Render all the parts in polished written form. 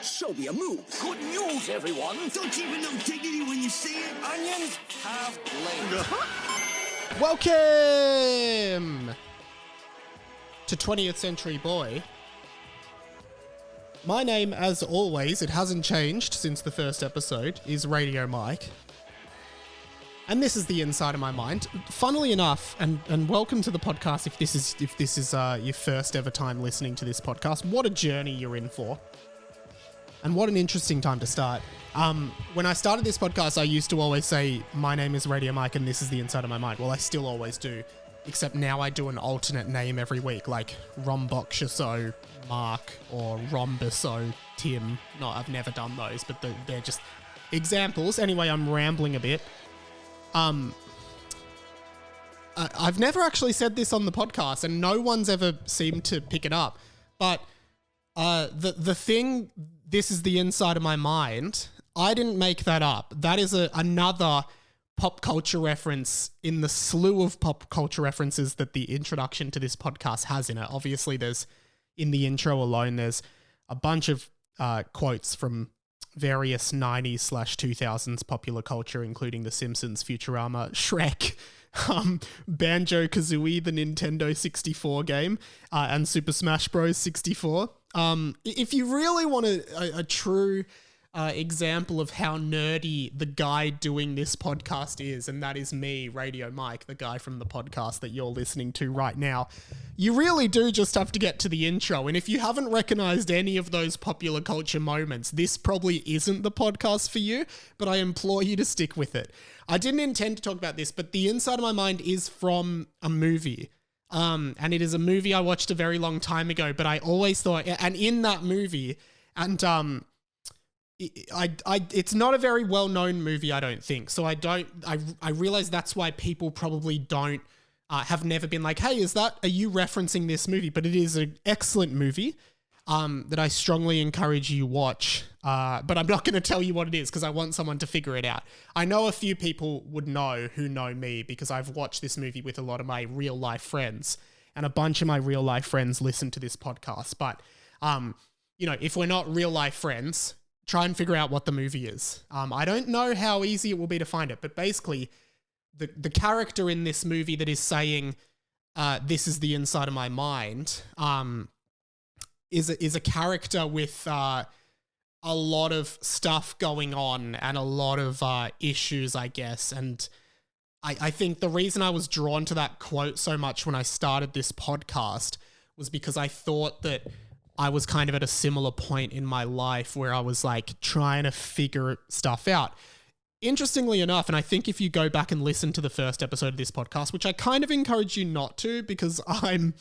Show me a move. Good news, everyone. Don't you even know dignity when you see it? Onions have blade. Welcome to 20th Century Boy. My name, as always, it hasn't changed since the first episode, is Radio Mike. And this is the inside of my mind. Funnily enough, and welcome to the podcast if this is your first ever time listening to this podcast. What a journey you're in for. And what an interesting time to start. When I started this podcast, I used to always say, my name is Radio Mike and this is the inside of my mind. Well, I still always do, except now I do an alternate name every week, like Rombokshaso Mark or Rombiso Tim. No, I've never done those, but they're just examples. Anyway, I'm rambling a bit. I've never actually said this on the podcast and no one's ever seemed to pick it up, but the thing, this is the inside of my mind, I didn't make that up. That is another pop culture reference in the slew of pop culture references that the introduction to this podcast has in it. Obviously, in the intro alone, there's a bunch of quotes from various 90s/2000s popular culture, including The Simpsons, Futurama, Shrek, Banjo-Kazooie, the Nintendo 64 game, and Super Smash Bros. 64. If you really want a true example of how nerdy the guy doing this podcast is, and that is me, Radio Mike, the guy from the podcast that you're listening to right now, you really do just have to get to the intro. And if you haven't recognized any of those popular culture moments, this probably isn't the podcast for you, but I implore you to stick with it. I didn't intend to talk about this, but the inside of my mind is from a movie. And it is a movie I watched a very long time ago, but I always thought, and in that movie, and it's not a very well-known movie, I don't think. So I realize that's why people probably don't, have never been like, hey, are you referencing this movie? But it is an excellent movie, that I strongly encourage you watch. But I'm not going to tell you what it is because I want someone to figure it out. I know a few people would know who know me because I've watched this movie with a lot of my real life friends, and a bunch of my real life friends listen to this podcast. But, if we're not real life friends, try and figure out what the movie is. I don't know how easy it will be to find it, but basically the character in this movie that is saying, this is the inside of my mind, is a character with a lot of stuff going on and a lot of issues, I guess. And I think the reason I was drawn to that quote so much when I started this podcast was because I thought that I was kind of at a similar point in my life where I was like trying to figure stuff out. Interestingly enough, and I think if you go back and listen to the first episode of this podcast, which I kind of encourage you not to because I'm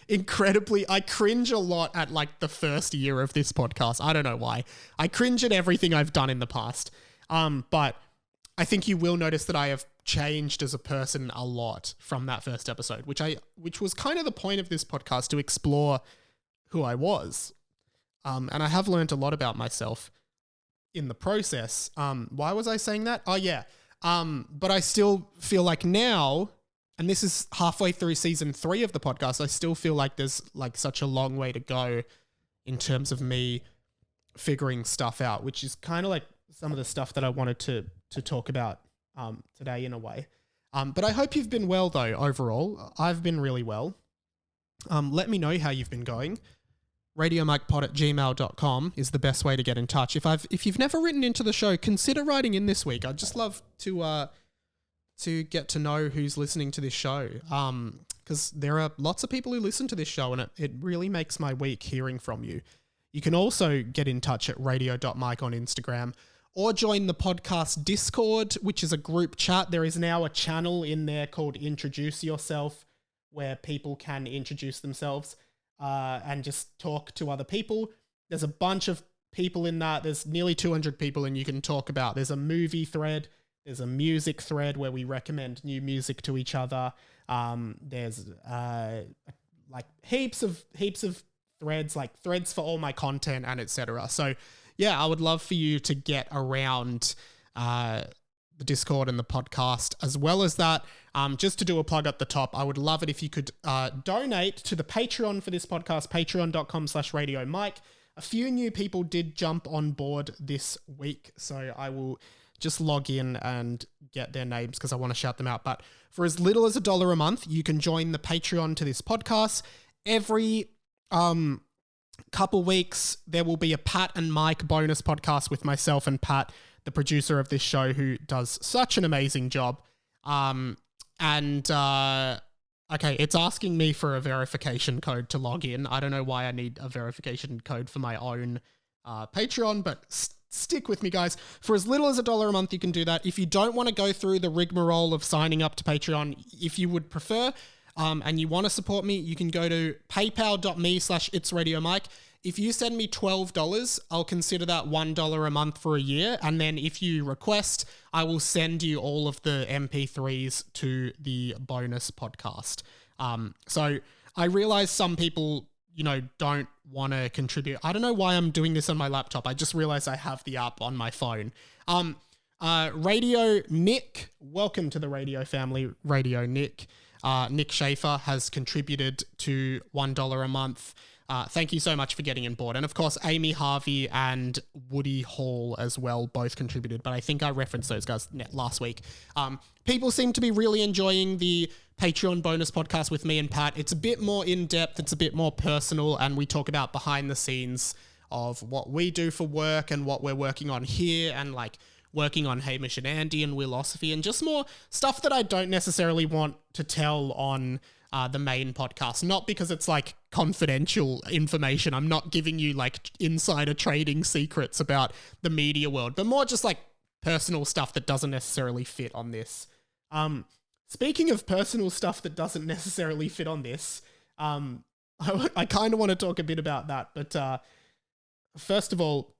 I cringe a lot at like the first year of this podcast. I don't know why. I cringe at everything I've done in the past. But I think you will notice that I have changed as a person a lot from that first episode, which was kind of the point of this podcast, to explore who I was. And I have learned a lot about myself in the process. Why was I saying that? Oh yeah. But I still feel like now, and this is halfway through season 3 of the podcast, I still feel like there's like such a long way to go in terms of me figuring stuff out, which is kind of like some of the stuff that I wanted to talk about today in a way. But I hope you've been well though, overall. I've been really well. Let me know how you've been going. RadioMikePod@gmail.com is the best way to get in touch. If you've never written into the show, consider writing in this week. I'd just love to get to know who's listening to this show. Because there are lots of people who listen to this show, and it really makes my week hearing from you. You can also get in touch at radio.mike on Instagram, or join the podcast Discord, which is a group chat. There is now a channel in there called Introduce Yourself, where people can introduce themselves and just talk to other people. There's a bunch of people in that. There's nearly 200 people, and you can talk about. There's a movie thread. There's a music thread where we recommend new music to each other. There's like heaps of threads, like threads for all my content and etc. So yeah, I would love for you to get around the Discord and the podcast. As well as that, just to do a plug at the top, I would love it if you could donate to the Patreon for this podcast, patreon.com/Radio Mike. A few new people did jump on board this week, so I will just log in and get their names because I want to shout them out. But for as little as $1 a month, you can join the Patreon to this podcast. Every couple weeks, there will be a Pat and Mike bonus podcast with myself and Pat, the producer of this show, who does such an amazing job. Okay, it's asking me for a verification code to log in. I don't know why I need a verification code for my own Patreon, but stick with me, guys. For as little as $1 a month, you can do that. If you don't want to go through the rigmarole of signing up to Patreon, if you would prefer, and you want to support me, you can go to paypal.me/itsradiomike. If you send me $12, I'll consider that $1 a month for a year. And then if you request, I will send you all of the MP3s to the bonus podcast. So I realize some people, don't want to contribute. I don't know why I'm doing this on my laptop. I just realized I have the app on my phone. Radio Nick, welcome to the radio family, Radio Nick. Nick Schaefer has contributed to $1 a month. Thank you so much for getting on board. And of course, Amy Harvey and Woody Hall as well both contributed, but I think I referenced those guys last week. People seem to be really enjoying the Patreon bonus podcast with me and Pat. It's a bit more in-depth, it's a bit more personal, and we talk about behind the scenes of what we do for work and what we're working on here, and like working on Hamish and Andy and Willosophy, and just more stuff that I don't necessarily want to tell on the main podcast. Not because it's like confidential information. I'm not giving you like insider trading secrets about the media world, but more just like personal stuff that doesn't necessarily fit on this. Speaking of personal stuff that doesn't necessarily fit on this, I kind of want to talk a bit about that. But first of all,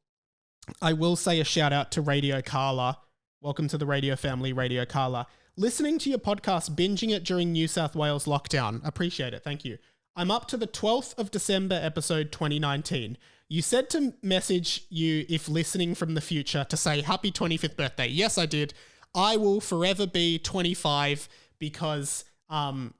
I will say a shout out to Radio Carla. Welcome to the radio family, Radio Carla. Listening to your podcast, binging it during New South Wales lockdown. Appreciate it. Thank you. I'm up to the 12th of December, episode 2019. You said to message you if listening from the future to say happy 25th birthday. Yes, I did. I will forever be 25 because I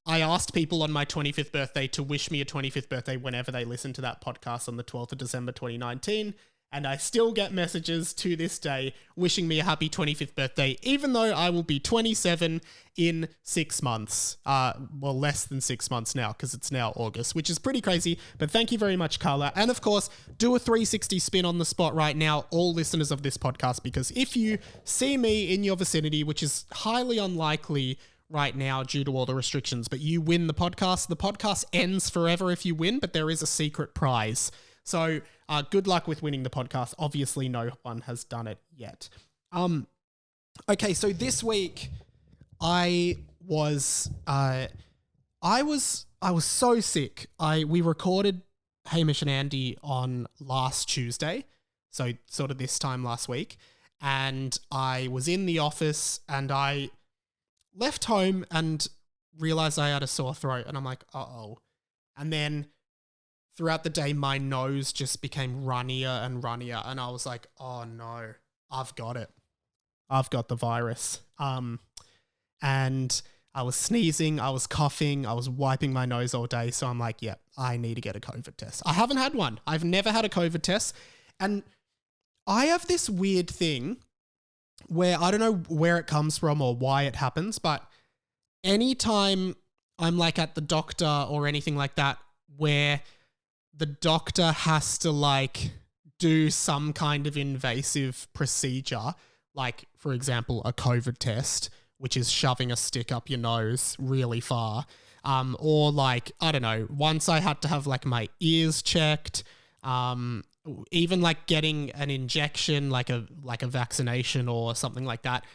asked people on my 25th birthday to wish me a 25th birthday whenever they listen to that podcast on the 12th of December 2019. And I still get messages to this day wishing me a happy 25th birthday, even though I will be 27 in 6 months. Well, less than 6 months now, because it's now August, which is pretty crazy. But thank you very much, Carla. And of course, do a 360 spin on the spot right now, all listeners of this podcast, because if you see me in your vicinity, which is highly unlikely right now due to all the restrictions, but you win the podcast ends forever if you win, but there is a secret prize. So good luck with winning the podcast. Obviously, no one has done it yet. Okay, so this week I was so sick. We recorded Hamish and Andy on last Tuesday, so sort of this time last week, and I was in the office and I left home and realized I had a sore throat, and I'm like, uh-oh. And then throughout the day, my nose just became runnier and runnier, and I was like, oh no, I've got it. I've got the virus. And I was sneezing, I was coughing, I was wiping my nose all day, so I'm like, yeah, I need to get a COVID test. I haven't had one. I've never had a COVID test, and I have this weird thing where I don't know where it comes from or why it happens, but anytime I'm like at the doctor or anything like that, where the doctor has to like do some kind of invasive procedure, like for example, a COVID test, which is shoving a stick up your nose really far. Or like, I don't know, once I had to have like my ears checked, even like getting an injection, like a vaccination or something like that.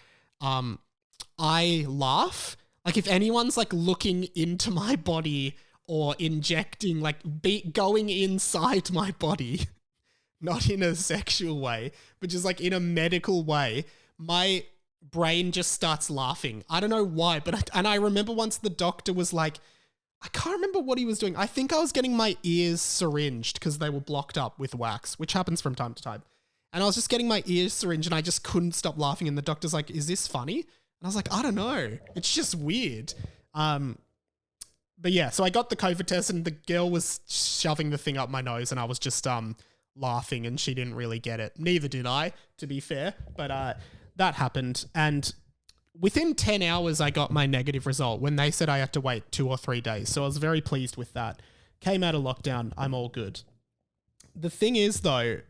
I laugh. Like if anyone's like looking into my body or injecting, like going inside my body, not in a sexual way, but just like in a medical way, my brain just starts laughing. I don't know why, but I remember once the doctor was like, I can't remember what he was doing. I think I was getting my ears syringed because they were blocked up with wax, which happens from time to time. And I was just getting my ears syringed and I just couldn't stop laughing. And the doctor's like, is this funny? And I was like, I don't know. It's just weird. But yeah, so I got the COVID test and the girl was shoving the thing up my nose and I was just laughing and she didn't really get it. Neither did I, to be fair. But that happened. And within 10 hours, I got my negative result when they said I had to wait 2 or 3 days. So I was very pleased with that. Came out of lockdown. I'm all good. The thing is, though,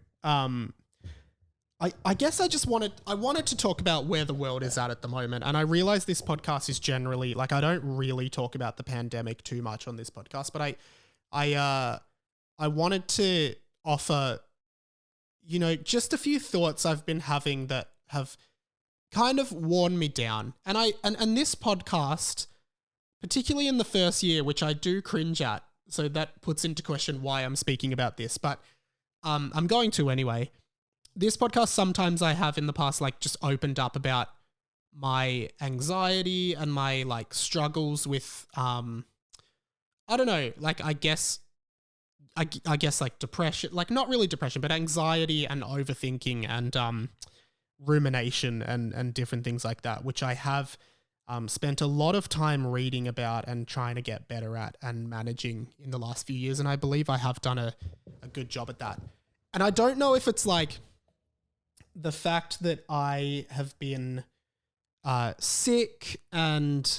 I guess I wanted to talk about where the world is at the moment. And I realize this podcast is generally, like, I don't really talk about the pandemic too much on this podcast, but I wanted to offer, you know, just a few thoughts I've been having that have kind of worn me down. And this podcast, particularly in the first year, which I do cringe at, so that puts into question why I'm speaking about this, but I'm going to anyway. This podcast, sometimes I have in the past, like, just opened up about my anxiety and my, like, struggles with, I don't know, like, I guess like depression, like not really depression, but anxiety and overthinking and rumination and different things like that, which I have spent a lot of time reading about and trying to get better at and managing in the last few years. And I believe I have done a good job at that. And I don't know if it's like the fact that I have been sick and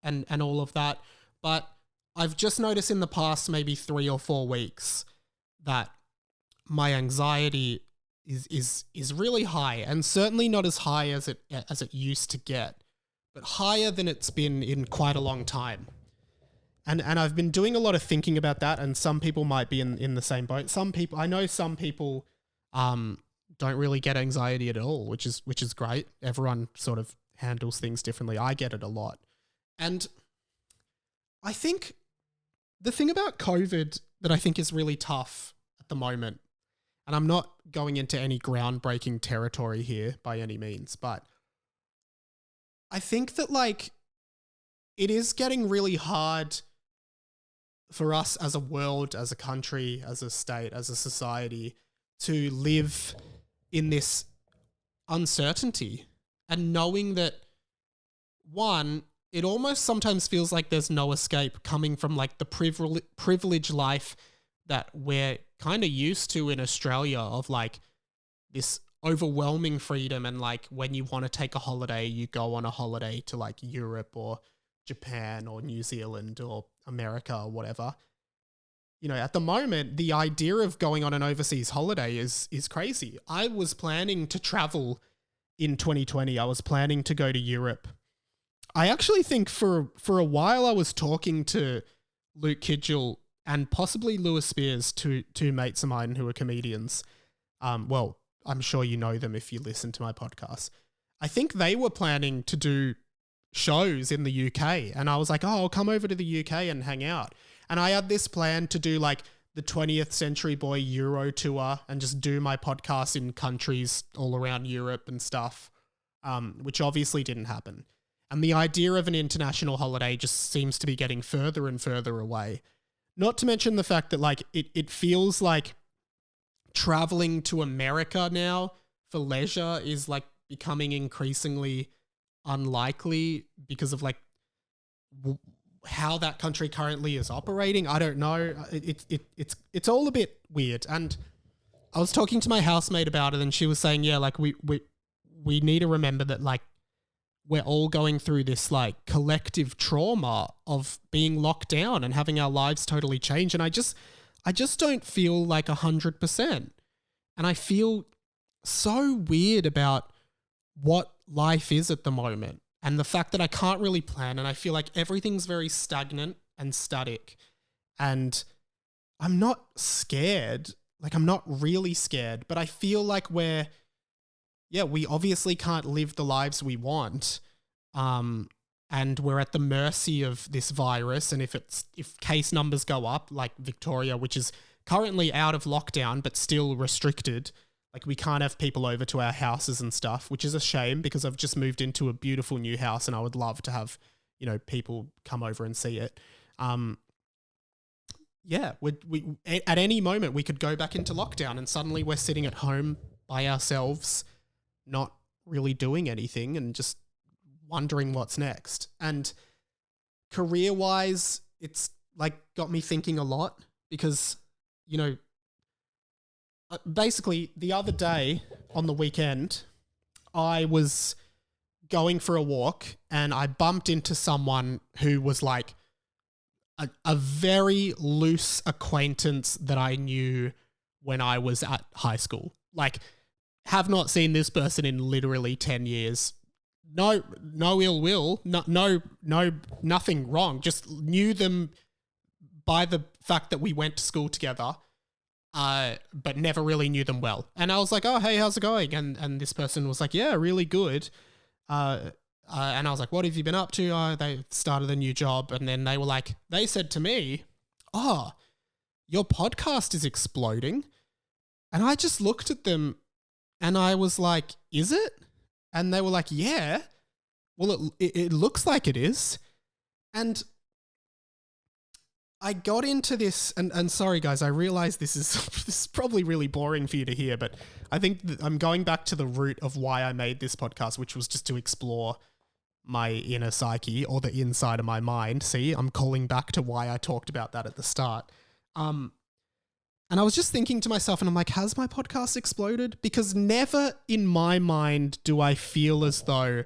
all of that, but I've just noticed in the past maybe 3 or 4 weeks that my anxiety is really high, and certainly not as high as it used to get, but higher than it's been in quite a long time. And I've been doing a lot of thinking about that, and some people might be in the same boat. I know some people don't really get anxiety at all, which is great. Everyone sort of handles things differently. I get it a lot. And I think the thing about COVID that I think is really tough at the moment, and I'm not going into any groundbreaking territory here by any means, but I think that, like, it is getting really hard for us as a world, as a country, as a state, as a society to live in this uncertainty and knowing that, one, it almost sometimes feels like there's no escape coming from, like, the privileged life that we're kind of used to in Australia, of, like, this overwhelming freedom. And, like, when you want to take a holiday, you go on a holiday to, like, Europe or Japan or New Zealand or America or whatever. You know, at the moment, the idea of going on an overseas holiday is crazy. I was planning to travel in 2020. I was planning to go to Europe. I actually think for a while I was talking to Luke Kidgel and possibly Lewis Spears, two mates of mine who are comedians. Well, I'm sure you know them if you listen to my podcast. I think they were planning to do shows in the UK, and I was like, oh, I'll come over to the UK and hang out. And I had this plan to do, like, the 20th Century Boy Euro tour and just do my podcast in countries all around Europe and stuff, which obviously didn't happen. And the idea of an international holiday just seems to be getting further and further away. Not to mention the fact that, like, it feels like traveling to America now for leisure is, like, becoming increasingly unlikely because of, like, how that country currently is operating. I don't know. It's all a bit weird. And I was talking to my housemate about it, and she was saying, yeah, like, we need to remember that, like, we're all going through this, like, collective trauma of being locked down and having our lives totally change. And I just don't feel like 100%. And I feel so weird about what life is at the moment, and the fact that I can't really plan, and I feel like everything's very stagnant and static. And I'm not scared. Like, I'm not really scared, but I feel like we obviously can't live the lives we want. And we're at the mercy of this virus. And if case numbers go up, like Victoria, which is currently out of lockdown, but still restricted, like, we can't have people over to our houses and stuff, which is a shame because I've just moved into a beautiful new house and I would love to have, you know, people come over and see it. We at any moment we could go back into lockdown and suddenly we're sitting at home by ourselves, not really doing anything and just wondering what's next. And career-wise, it's like got me thinking a lot because, you know, basically the other day on the weekend, I was going for a walk and I bumped into someone who was like a very loose acquaintance that I knew when I was at high school. Like, have not seen this person in literally 10 years. No ill will, nothing wrong. Just knew them by the fact that we went to school together, but never really knew them well. And I was like, oh, hey, how's it going? And this person was like, yeah, really good. And I was like, what have you been up to? They started a new job. And then they said to me, oh, your podcast is exploding. And I just looked at them and I was like, is it? And they were like, yeah. Well, it looks like it is. And I got into this, and sorry guys, I realize this is probably really boring for you to hear, but I think I'm going back to the root of why I made this podcast, which was just to explore my inner psyche or the inside of my mind. See, I'm calling back to why I talked about that at the start. And I was just thinking to myself, and I'm like, has my podcast exploded? Because never in my mind do I feel as though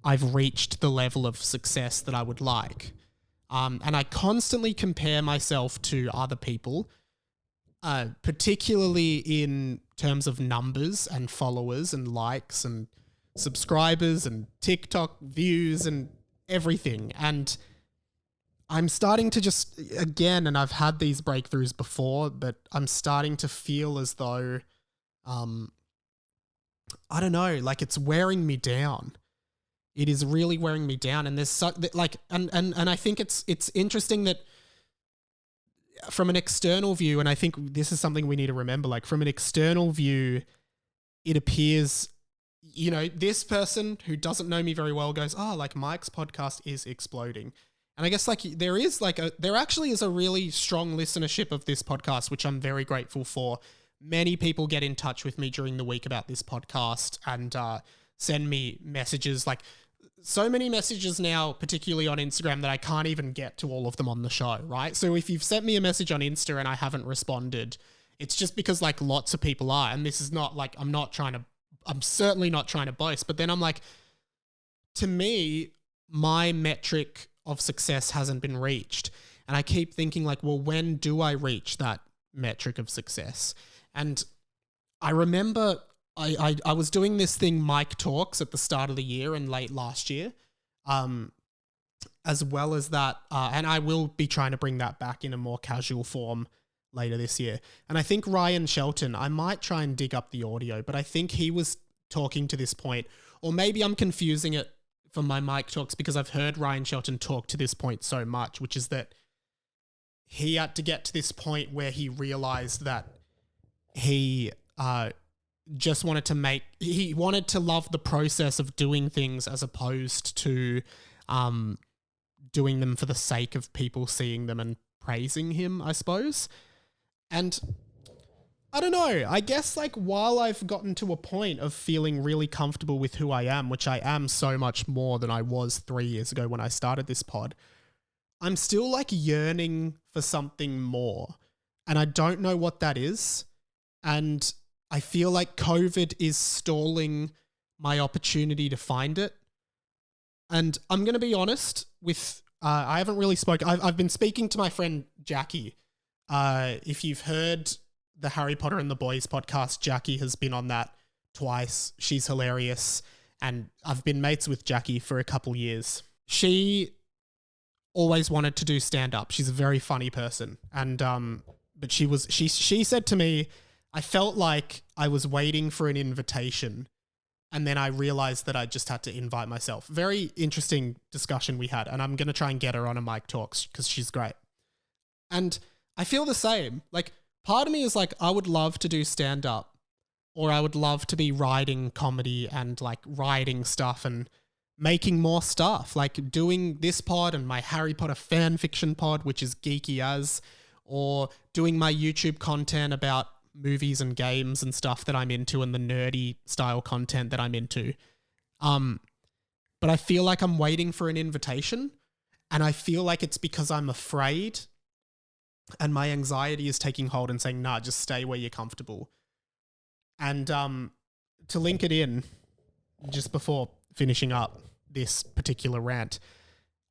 I've reached the level of success that I would like. And I constantly compare myself to other people, particularly in terms of numbers and followers and likes and subscribers and TikTok views and everything. And I'm starting to just, again, and I've had these breakthroughs before, but I'm starting to feel as though, I don't know, like it's wearing me down. It is really wearing me down. And there's and I think it's interesting that from an external view, and I think this is something we need to remember, like from an external view, it appears, you know, this person who doesn't know me very well goes, oh, like Mike's podcast is exploding. And I guess like there actually is a really strong listenership of this podcast, which I'm very grateful for. Many people get in touch with me during the week about this podcast and send me messages, like so many messages now, particularly on Instagram, that I can't even get to all of them on the show, right? So if you've sent me a message on Insta and I haven't responded, it's just because like lots of people are. And this is not like, I'm certainly not trying to boast, but then I'm like, to me, my metric of success hasn't been reached. And I keep thinking like, well, when do I reach that metric of success? And I remember I was doing this thing, Mike Talks, at the start of the year and late last year, as well as that. And I will be trying to bring that back in a more casual form later this year. And I think Ryan Shelton, I might try and dig up the audio, but I think he was talking to this point, or maybe I'm confusing it for my Mike Talks because I've heard Ryan Shelton talk to this point so much, which is that he had to get to this point where he realized that he just wanted to love the process of doing things as opposed to doing them for the sake of people seeing them and praising him, I suppose. And I don't know, I guess like while I've gotten to a point of feeling really comfortable with who I am, which I am so much more than I was 3 years ago when I started this pod, I'm still like yearning for something more. And I don't know what that is. And I feel like COVID is stalling my opportunity to find it. And I'm going to be honest with, I haven't really spoken. I've been speaking to my friend Jackie. If you've heard the Harry Potter and the Boys podcast, Jackie has been on that twice. She's hilarious. And I've been mates with Jackie for a couple years. She always wanted to do stand-up. She's a very funny person. And, but she said to me, I felt like I was waiting for an invitation and then I realized that I just had to invite myself. Very interesting discussion we had, and I'm going to try and get her on a Mic Talks because she's great. And I feel the same. Like, part of me is like, I would love to do stand-up, or I would love to be writing comedy and like writing stuff and making more stuff, like doing this pod and my Harry Potter fan fiction pod, which is geeky as, or doing my YouTube content about movies and games and stuff that I'm into and the nerdy style content that I'm into. But I feel like I'm waiting for an invitation, and I feel like it's because I'm afraid and my anxiety is taking hold and saying, nah, just stay where you're comfortable. And to link it in, just before finishing up this particular rant,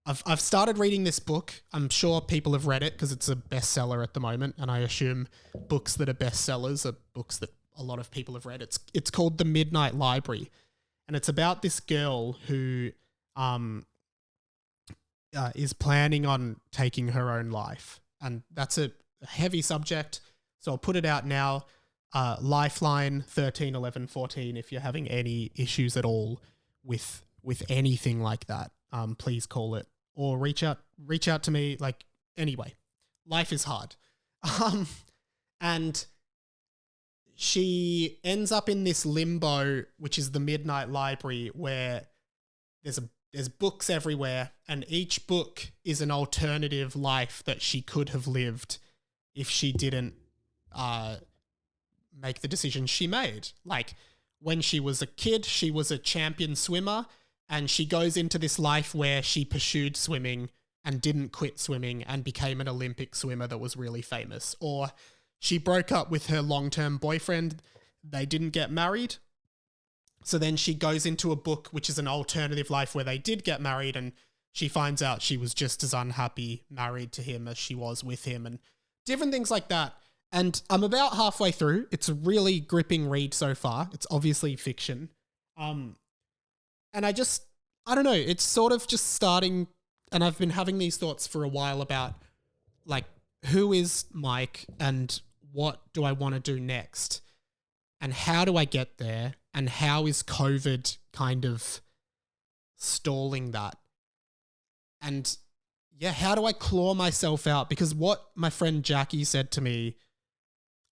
I've started reading this book. I'm sure people have read it because it's a bestseller at the moment, and I assume books that are bestsellers are books that a lot of people have read. It's called The Midnight Library, and it's about this girl who is planning on taking her own life, and that's a heavy subject. So I'll put it out now. Lifeline 13 11 14. If you're having any issues at all with anything like that, please call it or reach out to me. Like, anyway, life is hard. And she ends up in this limbo, which is the Midnight Library, where there's books everywhere, and each book is an alternative life that she could have lived if she didn't make the decision she made. Like, when she was a kid, she was a champion swimmer, and she goes into this life where she pursued swimming and didn't quit swimming and became an Olympic swimmer that was really famous. Or she broke up with her long-term boyfriend. They didn't get married. So then she goes into a book, which is an alternative life where they did get married, and she finds out she was just as unhappy married to him as she was with him, and different things like that. And I'm about halfway through. It's a really gripping read so far. It's obviously fiction. And I don't know, it's sort of just starting, and I've been having these thoughts for a while about, like, who is Mike and what do I want to do next? And how do I get there? And how is COVID kind of stalling that? And yeah, how do I claw myself out? Because what my friend Jackie said to me,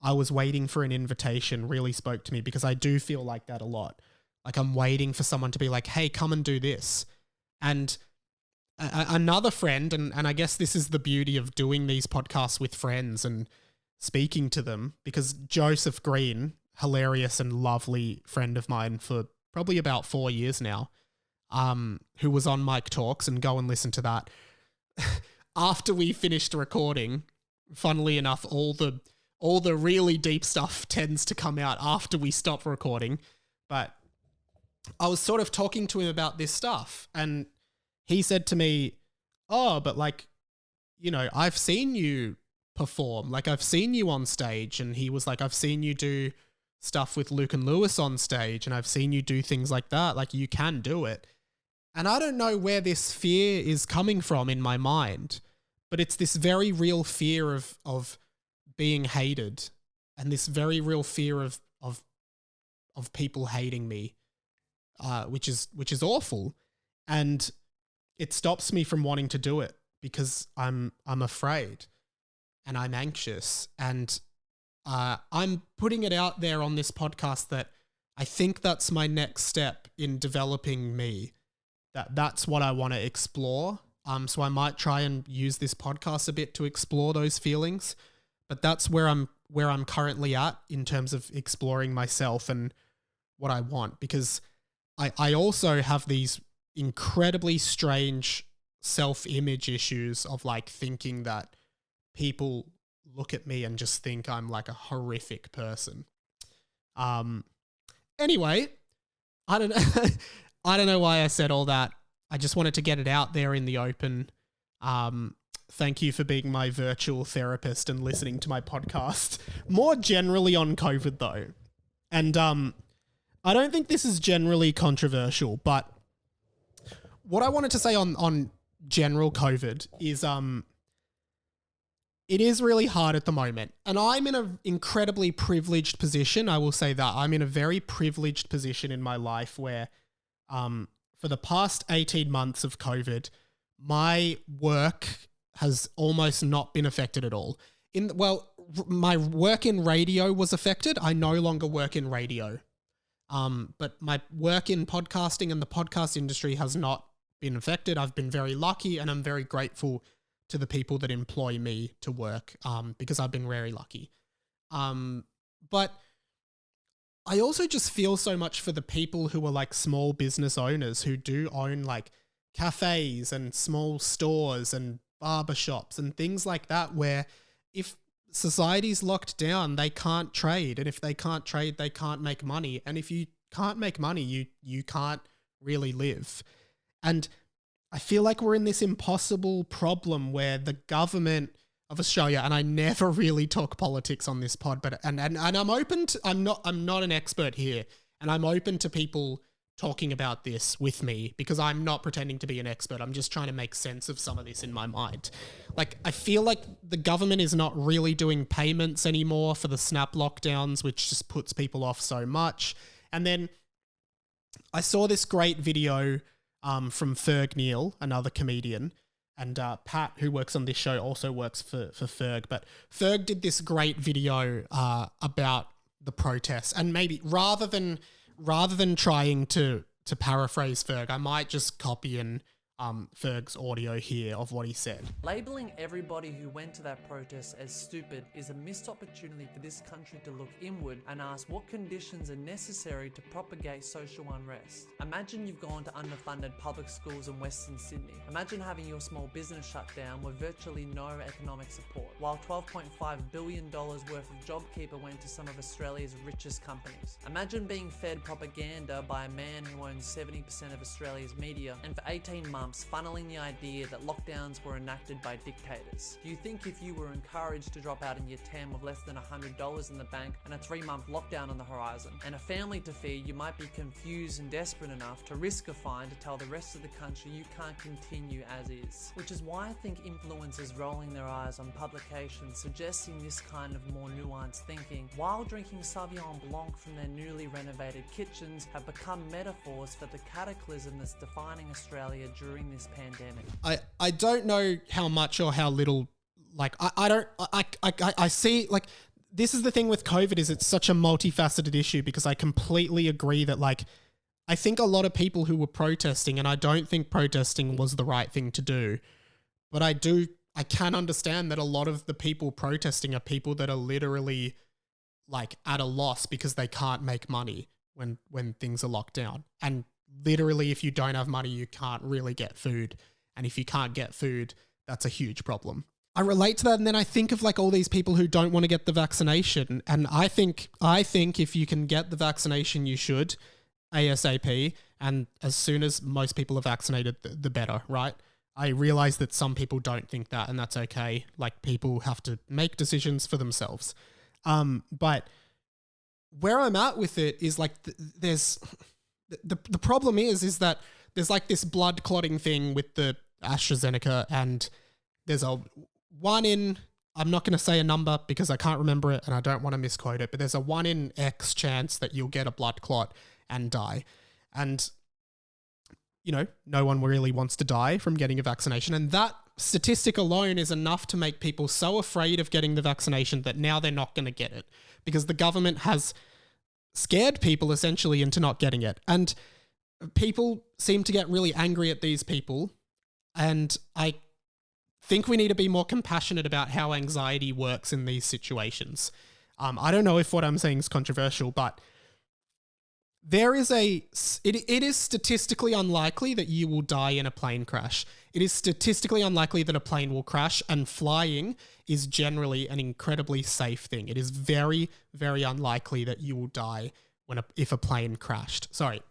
I was waiting for an invitation, really spoke to me, because I do feel like that a lot. Like, I'm waiting for someone to be like, hey, come and do this. And another friend, and I guess this is the beauty of doing these podcasts with friends and speaking to them, because Joseph Green, hilarious and lovely friend of mine for probably about 4 years now, who was on Mike Talks, and go and listen to that. After we finished recording, funnily enough, all the really deep stuff tends to come out after we stop recording. But I was sort of talking to him about this stuff, and he said to me, oh, but like, you know, I've seen you perform. Like, I've seen you on stage. And he was like, I've seen you do stuff with Luke and Lewis on stage, and I've seen you do things like that. Like, you can do it. And I don't know where this fear is coming from in my mind, but it's this very real fear of being hated, and this very real fear of people hating me, which is awful. And it stops me from wanting to do it because I'm afraid and I'm anxious, and I'm putting it out there on this podcast that I think that's my next step in developing me. That's what I want to explore. So I might try and use this podcast a bit to explore those feelings, but that's where I'm currently at in terms of exploring myself and what I want, because I also have these incredibly strange self-image issues of, like, thinking that people look at me and just think I'm like a horrific person. Anyway, I don't know. I don't know why I said all that. I just wanted to get it out there in the open. Thank you for being my virtual therapist and listening to my podcast. More generally on COVID, though. And I don't think this is generally controversial, but what I wanted to say on general COVID is it is really hard at the moment. And I'm in an incredibly privileged position. I will say that. I'm in a very privileged position in my life where for the past 18 months of COVID, my work has almost not been affected at all. My work in radio was affected. I no longer work in radio. But my work in podcasting and the podcast industry has not been affected. I've been very lucky, and I'm very grateful to the people that employ me to work, because I've been very lucky. But I also just feel so much for the people who are like small business owners who do own like cafes and small stores and barbershops and things like that, where if society's locked down, they can't trade. And if they can't trade, they can't make money. And if you can't make money, you can't really live. And I feel like we're in this impossible problem where the government of Australia, and I never really talk politics on this pod, but and I'm open to, I'm not an expert here, and I'm open to people talking about this with me because I'm not pretending to be an expert. I'm just trying to make sense of some of this in my mind. Like, I feel like the government is not really doing payments anymore for the snap lockdowns, which just puts people off so much. And then I saw this great video from Ferg Neal, another comedian, and Pat, who works on this show, also works for Ferg. But Ferg did this great video about the protests, and maybe rather than trying to paraphrase Ferg, I might just copy in Ferg's audio here of what he said. Labeling everybody who went to that protest as stupid is a missed opportunity for this country to look inward and ask what conditions are necessary to propagate social unrest. Imagine you've gone to underfunded public schools in Western Sydney. Imagine having your small business shut down with virtually no economic support, while $12.5 billion worth of JobKeeper went to some of Australia's richest companies. Imagine being fed propaganda by a man who owns 70% of Australia's media, and for 18 months funneling the idea that lockdowns were enacted by dictators. Do you think if you were encouraged to drop out in year 10 with less than $100 in the bank and a 3-month lockdown on the horizon, and a family to feed, you might be confused and desperate enough to risk a fine to tell the rest of the country you can't continue as is? Which is why I think influencers rolling their eyes on publications suggesting this kind of more nuanced thinking, while drinking Sauvignon Blanc from their newly renovated kitchens, have become metaphors for the cataclysm that's defining Australia during this pandemic. I don't know how much or how little, like, I see, like, this is the thing with COVID, is it's such a multifaceted issue, because I completely agree that, like, I think a lot of people who were protesting, and I don't think protesting was the right thing to do, but I can understand that a lot of the people protesting are people that are literally, like, at a loss because they can't make money when things are locked down. And literally, if you don't have money, you can't really get food. And if you can't get food, that's a huge problem. I relate to that, and then I think of like all these people who don't want to get the vaccination. And I think if you can get the vaccination, you should, ASAP. And as soon as most people are vaccinated, the better, right? I realize that some people don't think that, and that's okay. Like, people have to make decisions for themselves. But where I'm at with it is like the problem is that there's like this blood clotting thing with the AstraZeneca, and there's a 1 in, I'm not going to say a number because I can't remember it and I don't want to misquote it, but there's a 1 in X chance that you'll get a blood clot and die. And, you know, no one really wants to die from getting a vaccination. And that statistic alone is enough to make people so afraid of getting the vaccination that now they're not going to get it, because the government has scared people essentially into not getting it. And people seem to get really angry at these people. And I think we need to be more compassionate about how anxiety works in these situations. I don't know if what I'm saying is controversial, but there is it is statistically unlikely that you will die in a plane crash. It is statistically unlikely that a plane will crash, and flying is generally an incredibly safe thing. It is very, very unlikely that you will die if a plane crashed. Sorry.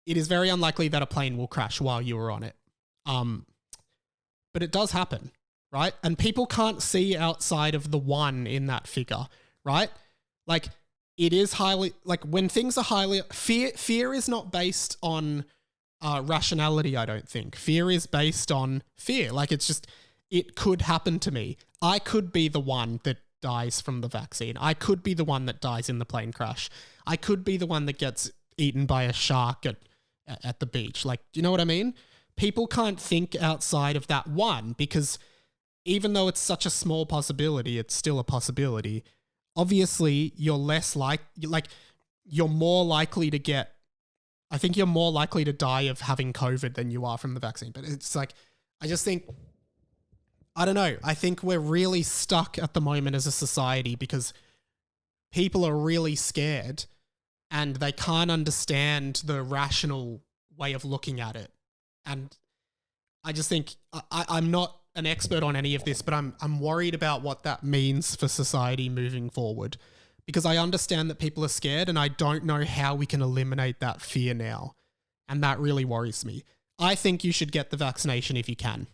It is very unlikely that a plane will crash while you are on it. But it does happen, right? And people can't see outside of the 1 in that figure, right? Like, it is highly, like, when things are highly, fear is not based on rationality, I don't think. Fear is based on fear. Like, it's just, it could happen to me. I could be the one that dies from the vaccine. I could be the one that dies in the plane crash. I could be the one that gets eaten by a shark at the beach. Like, do you know what I mean? People can't think outside of that 1, because even though it's such a small possibility, it's still a possibility. Obviously, you're more likely to get, I think you're more likely to die of having COVID than you are from the vaccine. But it's like, I just think, I don't know. I think we're really stuck at the moment as a society, because people are really scared and they can't understand the rational way of looking at it. And I just think I'm not an expert on any of this, but I'm worried about what that means for society moving forward, because I understand that people are scared and I don't know how we can eliminate that fear now. And that really worries me. I think you should get the vaccination if you can.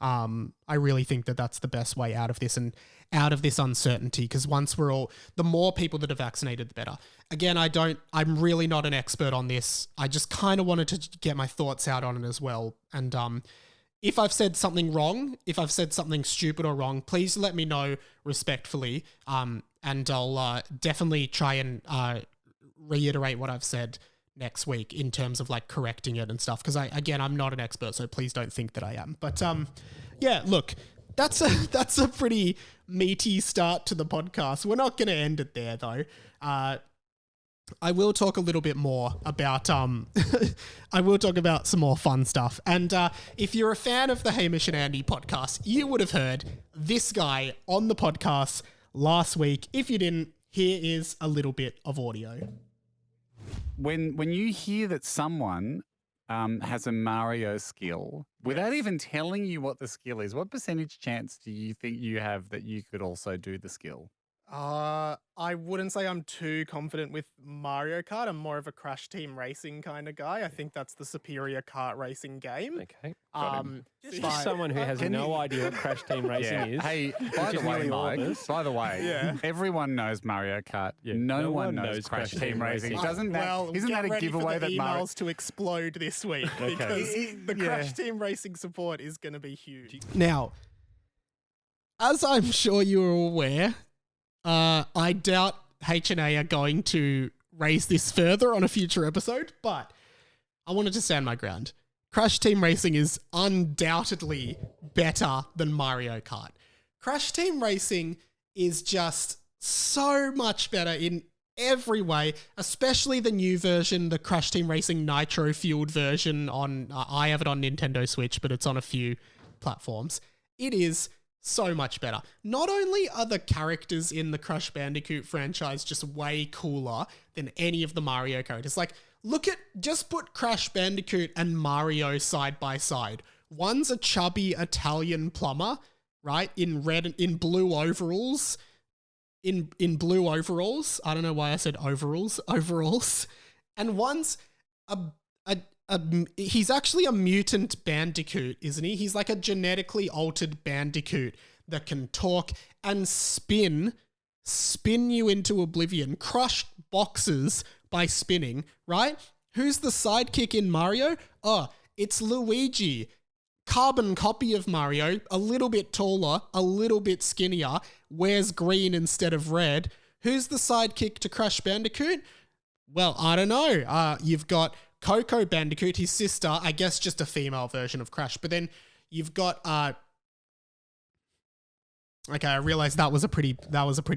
I really think that that's the best way out of this and out of this uncertainty, because once the more people that are vaccinated, the better. Again, I'm really not an expert on this. I just kind of wanted to get my thoughts out on it as well. And if I've said something wrong, if I've said something stupid or wrong, please let me know respectfully. And I'll definitely try and reiterate what I've said next week in terms of like correcting it and stuff. Because I'm not an expert, so please don't think that I am. But yeah, look, that's a pretty meaty start to the podcast. We're not going to end it there though. I will talk a little bit more about I will talk about some more fun stuff. And if you're a fan of the Hamish and Andy podcast, you would have heard this guy on the podcast last week. If you didn't, here is a little bit of audio. When you hear that someone has a Mario skill, without even telling you what the skill is, what percentage chance do you think you have that you could also do the skill? I wouldn't say I'm too confident with Mario Kart. I'm more of a Crash Team Racing kind of guy. I think that's the superior kart racing game. Okay. But- Someone who has no idea what Crash Team Racing is. Hey, by the way, Mike, everyone knows Mario Kart. Yeah, no one knows Crash Team Racing. Isn't that a giveaway for the that emails Mario... to explode this week because the Crash Team Racing support is going to be huge. Now, as I'm sure you're aware, I doubt H&A are going to raise this further on a future episode, but I wanted to stand my ground. Crash Team Racing is undoubtedly better than Mario Kart. Crash Team Racing is just so much better in every way, especially the new version, the Crash Team Racing Nitro Fueled version on, I have it on Nintendo Switch, but it's on a few platforms. It is so much better. Not only are the characters in the Crash Bandicoot franchise just way cooler than any of the Mario characters. Like, just put Crash Bandicoot and Mario side by side. One's a chubby Italian plumber, right? In blue overalls. In blue overalls. I don't know why I said overalls. And one's he's actually a mutant bandicoot, isn't he? He's like a genetically altered bandicoot that can talk and spin you into oblivion, crush boxes by spinning, right? Who's the sidekick in Mario? Oh, it's Luigi. Carbon copy of Mario, a little bit taller, a little bit skinnier, wears green instead of red. Who's the sidekick to Crash Bandicoot? Well, I don't know. You've got Coco Bandicoot, his sister, I guess just a female version of Crash. But then you've got okay, I realized that was a pretty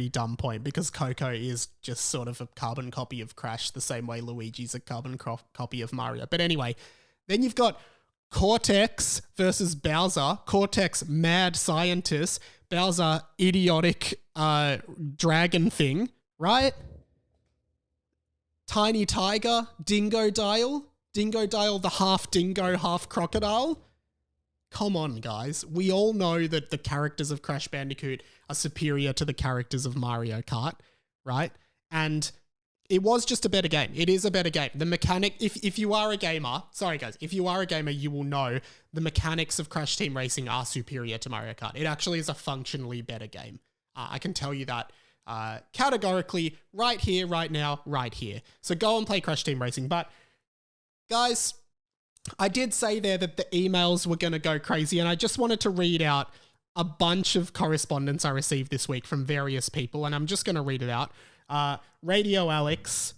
dumb point, because Coco is just sort of a carbon copy of Crash, the same way Luigi's a carbon copy of Mario. But anyway, then you've got Cortex versus Bowser. Cortex, mad scientist. Bowser, idiotic dragon thing, right? Tiny Tiger, Dingodile, the half dingo, half crocodile. Come on, guys. We all know that the characters of Crash Bandicoot are superior to the characters of Mario Kart, right? And it was just a better game. It is a better game. The mechanic, if you are a gamer, sorry guys, if you are a gamer, you will know the mechanics of Crash Team Racing are superior to Mario Kart. It actually is a functionally better game. I can tell you that categorically, right here, right now, right here. So go and play Crash Team Racing. But guys, I did say there that the emails were going to go crazy, and I just wanted to read out a bunch of correspondence I received this week from various people, and I'm just going to read it out. Radio Alex,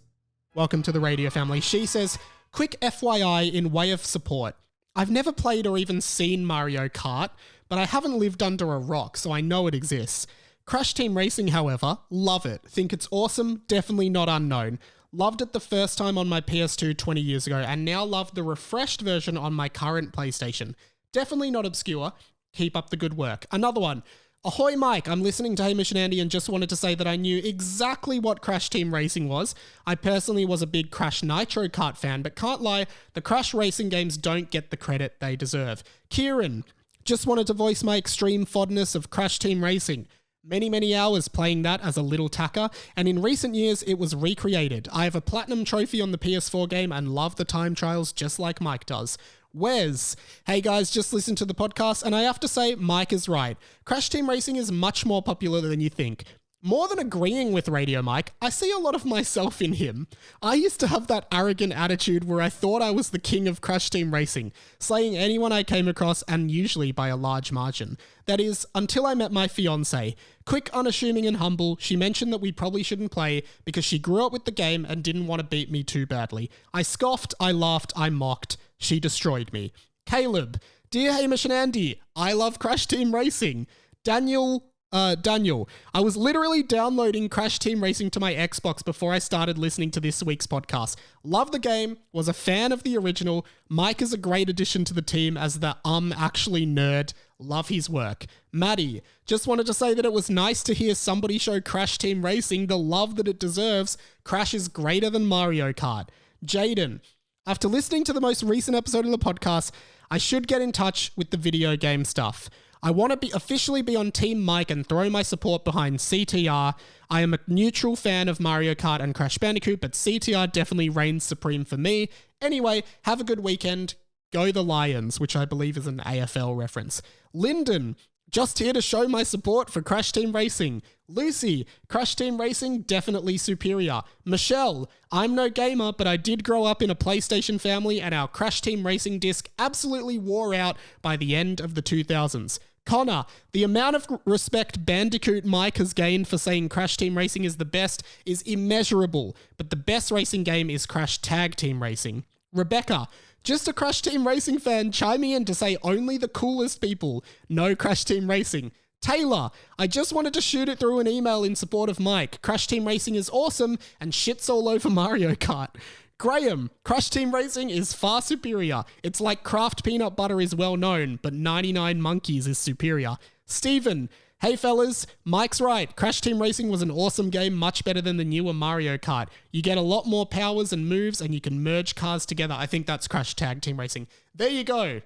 welcome to the radio family. She says, quick FYI in way of support. I've never played or even seen Mario Kart, but I haven't lived under a rock, so I know it exists. Crash Team Racing, however, love it. Think it's awesome, definitely not unknown. Loved it the first time on my PS2 20 years ago, and now love the refreshed version on my current PlayStation. Definitely not obscure. Keep up the good work. Another one. Ahoy, Mike. I'm listening to Hamish and Andy and just wanted to say that I knew exactly what Crash Team Racing was. I personally was a big Crash Nitro Kart fan, but can't lie, the Crash racing games don't get the credit they deserve. Kieran, just wanted to voice my extreme fondness of Crash Team Racing. Many hours playing that as a little tacker, and in recent years it was recreated. I have a platinum trophy on the PS4 game and love the time trials just like Mike does. Wes, hey guys, just listen to the podcast and I have to say Mike is right. Crash Team Racing is much more popular than you think. More than agreeing with Radio Mike, I see a lot of myself in him. I used to have that arrogant attitude where I thought I was the king of Crash Team Racing, slaying anyone I came across and usually by a large margin. That is, until I met my fiancée. Quick, unassuming and humble, she mentioned that we probably shouldn't play because she grew up with the game and didn't want to beat me too badly. I scoffed, I laughed, I mocked. She destroyed me. Caleb, dear Hamish and Andy, I love Crash Team Racing. Daniel, I was literally downloading Crash Team Racing to my Xbox before I started listening to this week's podcast. Love the game, was a fan of the original. Mike is a great addition to the team as the actually nerd. Love his work. Maddie, just wanted to say that it was nice to hear somebody show Crash Team Racing the love that it deserves. Crash is greater than Mario Kart. Jaden, after listening to the most recent episode of the podcast, I should get in touch with the video game stuff. I want to officially be on Team Mike and throw my support behind CTR. I am a neutral fan of Mario Kart and Crash Bandicoot, but CTR definitely reigns supreme for me. Anyway, have a good weekend. Go the Lions, which I believe is an AFL reference. Lyndon, just here to show my support for Crash Team Racing. Lucy, Crash Team Racing definitely superior. Michelle, I'm no gamer, but I did grow up in a PlayStation family and our Crash Team Racing disc absolutely wore out by the end of the 2000s. Connor, the amount of respect Bandicoot Mike has gained for saying Crash Team Racing is the best is immeasurable, but the best racing game is Crash Tag Team Racing. Rebecca, just a Crash Team Racing fan chiming in to say only the coolest people know Crash Team Racing. Taylor, I just wanted to shoot it through an email in support of Mike. Crash Team Racing is awesome and shits all over Mario Kart. Graham, Crash Team Racing is far superior. It's like Kraft peanut butter is well known, but 99 Monkeys is superior. Steven, hey fellas, Mike's right. Crash Team Racing was an awesome game, much better than the newer Mario Kart. You get a lot more powers and moves and you can merge cars together. I think that's Crash Tag Team Racing. There you go.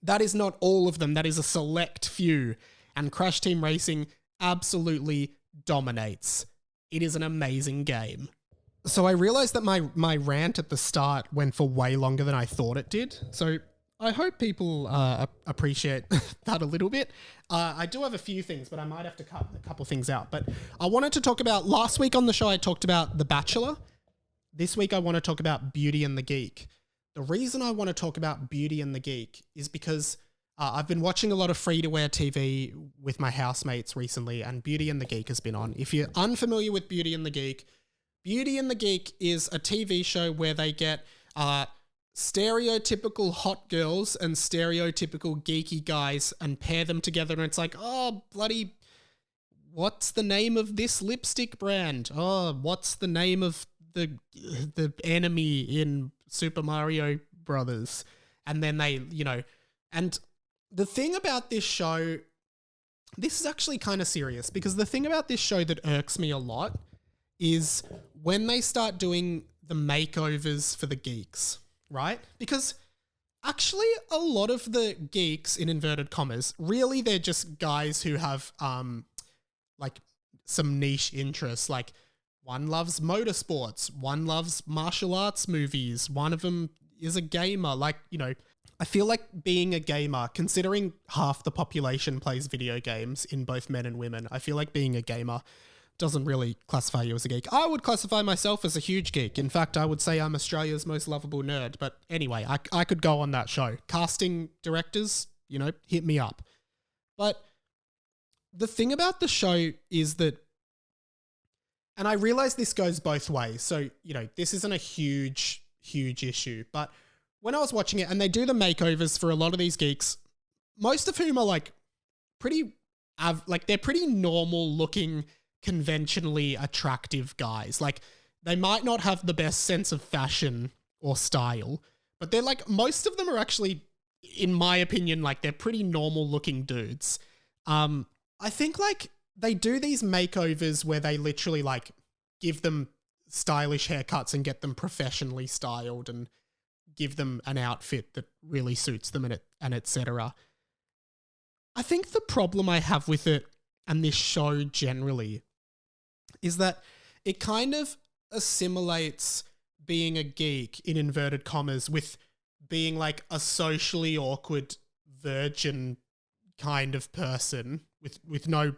That is not all of them. That is a select few. And Crash Team Racing absolutely dominates. It is an amazing game. So I realized that my rant at the start went for way longer than I thought it did. So I hope people appreciate that a little bit. I do have a few things, but I might have to cut a couple things out. But I wanted to talk about, last week on the show I talked about The Bachelor. This week I want to talk about Beauty and the Geek. The reason I want to talk about Beauty and the Geek is because I've been watching a lot of free-to-air TV with my housemates recently, and Beauty and the Geek has been on. If you're unfamiliar with Beauty and the Geek is a TV show where they get stereotypical hot girls and stereotypical geeky guys and pair them together, and it's like, oh, bloody, what's the name of this lipstick brand? Oh, what's the name of the enemy in Super Mario Brothers? And then they, and the thing about this show, this is actually kind of serious, because the thing about this show that irks me a lot is when they start doing the makeovers for the geeks, right? Because actually a lot of the geeks, in inverted commas, really they're just guys who have like some niche interests. Like one loves motorsports, one loves martial arts movies, one of them is a gamer. Like, I feel like being a gamer, considering half the population plays video games in both men and women, I feel like being a gamer doesn't really classify you as a geek. I would classify myself as a huge geek. In fact, I would say I'm Australia's most lovable nerd. But anyway, I could go on that show. Casting directors, hit me up. But the thing about the show is that, and I realize this goes both ways. So, this isn't a huge issue. But when I was watching it, and they do the makeovers for a lot of these geeks, most of whom are like they're pretty normal looking, conventionally attractive guys. Like, they might not have the best sense of fashion or style, but they're like, most of them are actually, in my opinion, like, they're pretty normal looking dudes. I think like they do these makeovers where they literally like give them stylish haircuts and get them professionally styled and give them an outfit that really suits them and etc. I think the problem I have with it and this show generally is that it kind of assimilates being a geek in inverted commas with being like a socially awkward virgin kind of person with no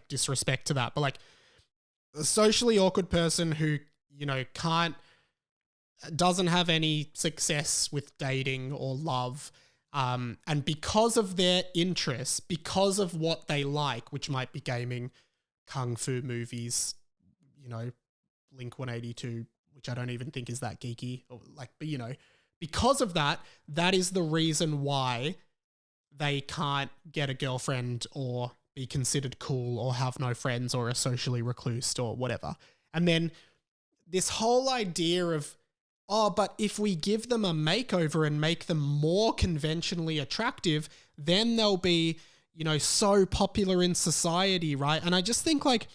disrespect to that, but like a socially awkward person who, you know, doesn't have any success with dating or love. And because of their interests, because of what they like, which might be gaming, kung fu movies, you know, Blink 182, which I don't even think is that geeky, or like, but you know, because of that, that is the reason why they can't get a girlfriend or be considered cool or have no friends or are socially reclused or whatever. And then this whole idea of, oh, but if we give them a makeover and make them more conventionally attractive, then they'll be, you know, so popular in society, right? And I just think like,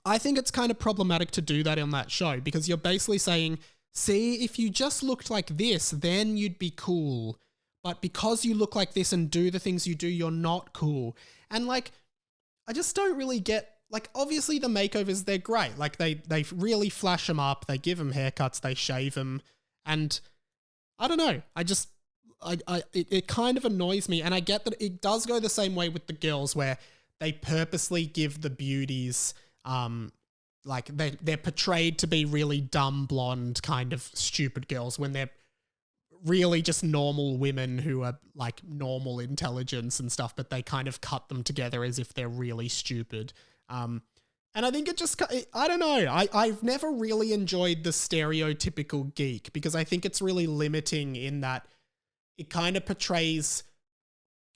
I think it's kind of problematic to do that on that show because you're basically saying, see, if you just looked like this, then you'd be cool. But because you look like this and do the things you do, you're not cool. And like, I just don't really get, like, obviously the makeovers, they're great. Like they really flash them up. They give them haircuts, they shave them. And I don't know. It kind of annoys me. And I get that it does go the same way with the girls where they purposely give the beauties, like they're portrayed to be really dumb, blonde, kind of stupid girls when they're really just normal women who are like normal intelligence and stuff, but they kind of cut them together as if they're really stupid. And I think I don't know. I've never really enjoyed the stereotypical geek because I think it's really limiting in that it kind of portrays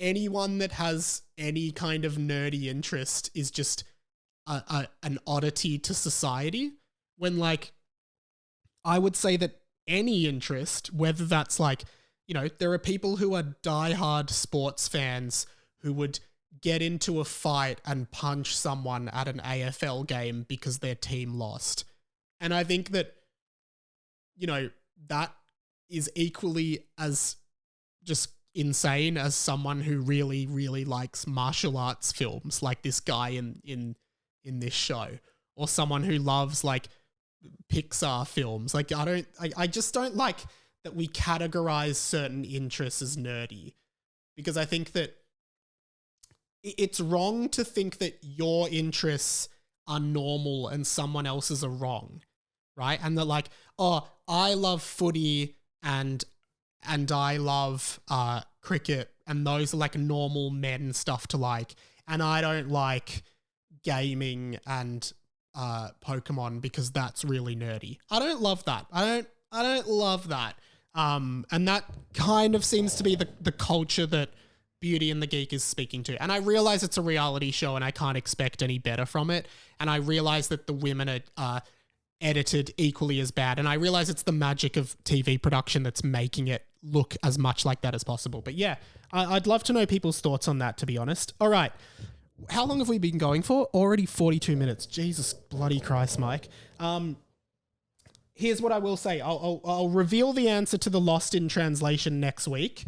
anyone that has any kind of nerdy interest is just an oddity to society, when like I would say that any interest, whether that's like, you know, there are people who are diehard sports fans who would get into a fight and punch someone at an AFL game because their team lost. And I think that, you know, that is equally as just insane as someone who really, really likes martial arts films like this guy in this show, or someone who loves like Pixar films. Like I just don't like that we categorize certain interests as nerdy, because I think that it's wrong to think that your interests are normal and someone else's are wrong, right? And they're like, oh, I love footy and I love cricket, and those are like normal men stuff to like, and I don't like gaming and Pokemon because that's really nerdy. I don't love that. I don't love that. And that kind of seems to be the culture that Beauty and the Geek is speaking to. And I realize it's a reality show and I can't expect any better from it. And I realize that the women are edited equally as bad. And I realize it's the magic of TV production that's making it look as much like that as possible. But yeah, I'd love to know people's thoughts on that, to be honest. All right. How long have we been going for? Already 42 minutes. Jesus bloody Christ, Mike. Here's what I will say. I'll reveal the answer to the Lost in Translation next week.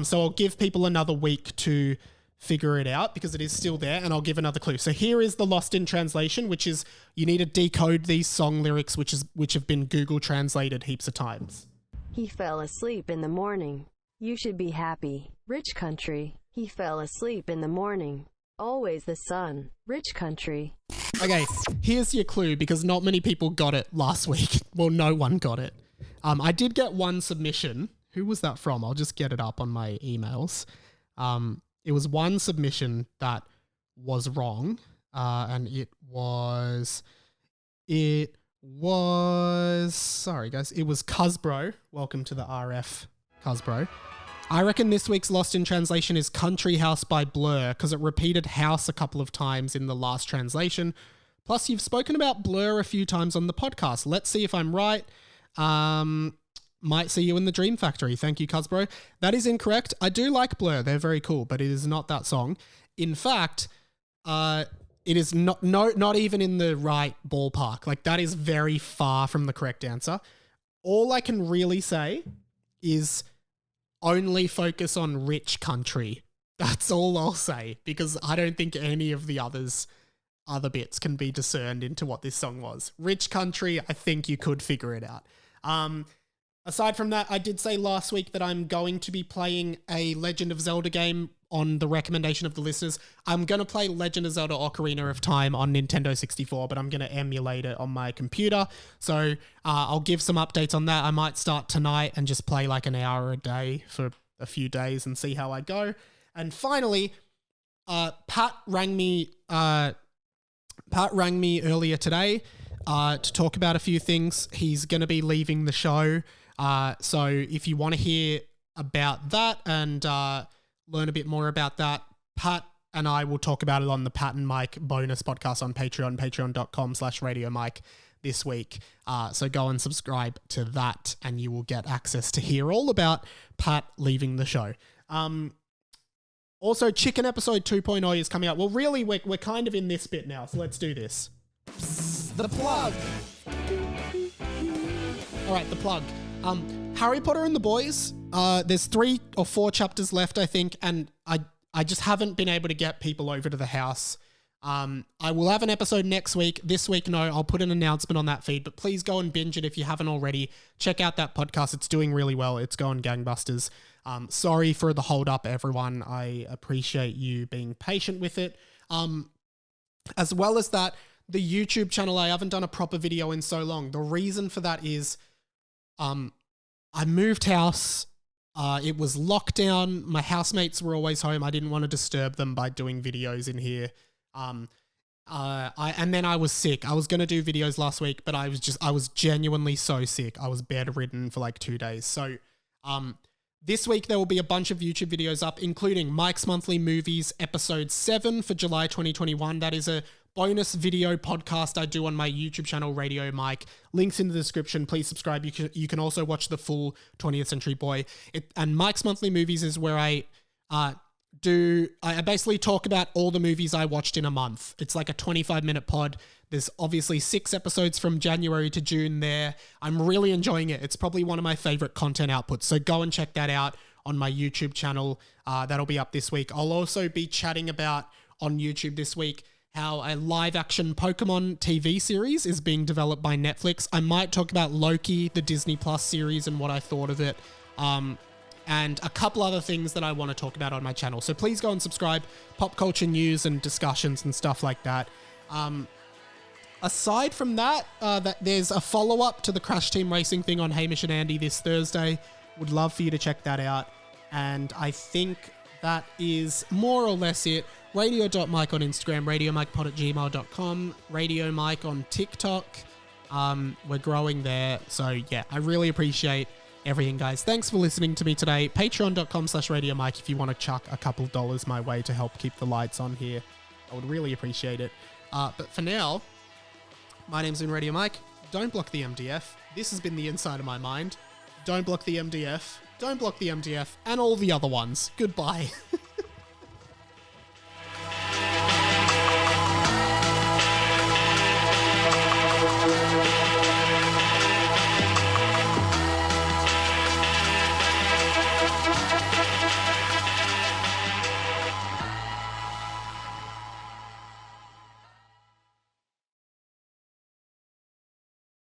So I'll give people another week to figure it out because it is still there, and I'll give another clue. So here is the Lost in Translation, which is you need to decode these song lyrics, which have been Google translated heaps of times. He fell asleep in the morning. You should be happy. Rich country. He fell asleep in the morning. Always the sun. Rich country. Okay, here's your clue because not many people got it last week. Well, no one got it. I did get one submission. Who was that from? I'll just get it up on my emails. It was one submission that was wrong, and it was, sorry guys, it was Cusbro. Welcome to the RF, Cusbro. I reckon this week's Lost in Translation is Country House by Blur because it repeated house a couple of times in the last translation. Plus, you've spoken about Blur a few times on the podcast. Let's see if I'm right. Might see you in the Dream Factory. Thank you, Cusbro. That is incorrect. I do like Blur. They're very cool, but it is not that song. In fact, it is not even in the right ballpark. Like, that is very far from the correct answer. All I can really say is only focus on Rich Country. That's all I'll say, because I don't think any of the other bits can be discerned into what this song was. Rich Country, I think you could figure it out. Aside from that, I did say last week that I'm going to be playing a Legend of Zelda game on the recommendation of the listeners. I'm going to play Legend of Zelda Ocarina of Time on Nintendo 64, but I'm going to emulate it on my computer. So I'll give some updates on that. I might start tonight and just play like an hour a day for a few days and see how I go. And finally, Pat rang me earlier today to talk about a few things. He's going to be leaving the show. So if you want to hear about that and learn a bit more about that, Pat and I will talk about it on the Pat and Mike bonus podcast on Patreon, patreon.com/Radio Mike this week. So go and subscribe to that and you will get access to hear all about Pat leaving the show. Also, Chicken episode 2.0 is coming out. Well, really, we're kind of in this bit now, so let's do this. The plug. All right, the plug. Harry Potter and the Boys. There's 3 or 4 chapters left, I think, and I just haven't been able to get people over to the house. I will have an episode next week. This week, no, I'll put an announcement on that feed, but please go and binge it if you haven't already. Check out that podcast. It's doing really well. It's going gangbusters. Sorry for the hold up, everyone. I appreciate you being patient with it. As well as that, the YouTube channel, I haven't done a proper video in so long. The reason for that is I moved house. It was lockdown. My housemates were always home. I didn't want to disturb them by doing videos in here. And then I was sick. I was going to do videos last week, but I was genuinely so sick. I was bedridden for like 2 days. So, this week there will be a bunch of YouTube videos up, including Mike's Monthly Movies episode 7 for July 2021. That is a bonus video podcast I do on my YouTube channel, Radio Mike. Links in the description. Please subscribe. You can also watch the full 20th Century Boy. And Mike's Monthly Movies is where I basically talk about all the movies I watched in a month. It's like a 25-minute pod. There's obviously 6 episodes from January to June there. I'm really enjoying it. It's probably one of my favorite content outputs. So go and check that out on my YouTube channel. That'll be up this week. I'll also be chatting about on YouTube this week how a live-action Pokemon TV series is being developed by Netflix. I might talk about Loki, the Disney Plus series, and what I thought of it. And a couple other things that I want to talk about on my channel. So please go and subscribe. Pop culture news and discussions and stuff like that. Aside from that, there's a follow-up to the Crash Team Racing thing on Hamish and Andy this Thursday. Would love for you to check that out. And I think that is more or less it. Radio.Mike on Instagram, radiomikepod@gmail.com, Radio Mike on TikTok. We're growing there. So yeah, I really appreciate everything, guys. Thanks for listening to me today. Patreon.com/Radio Mike if you want to chuck a couple dollars my way to help keep the lights on here. I would really appreciate it. But for now, my name's been Radio Mike. Don't block the MDF. This has been the inside of my mind. Don't block the MDF. Don't block the MDF. And all the other ones. Goodbye.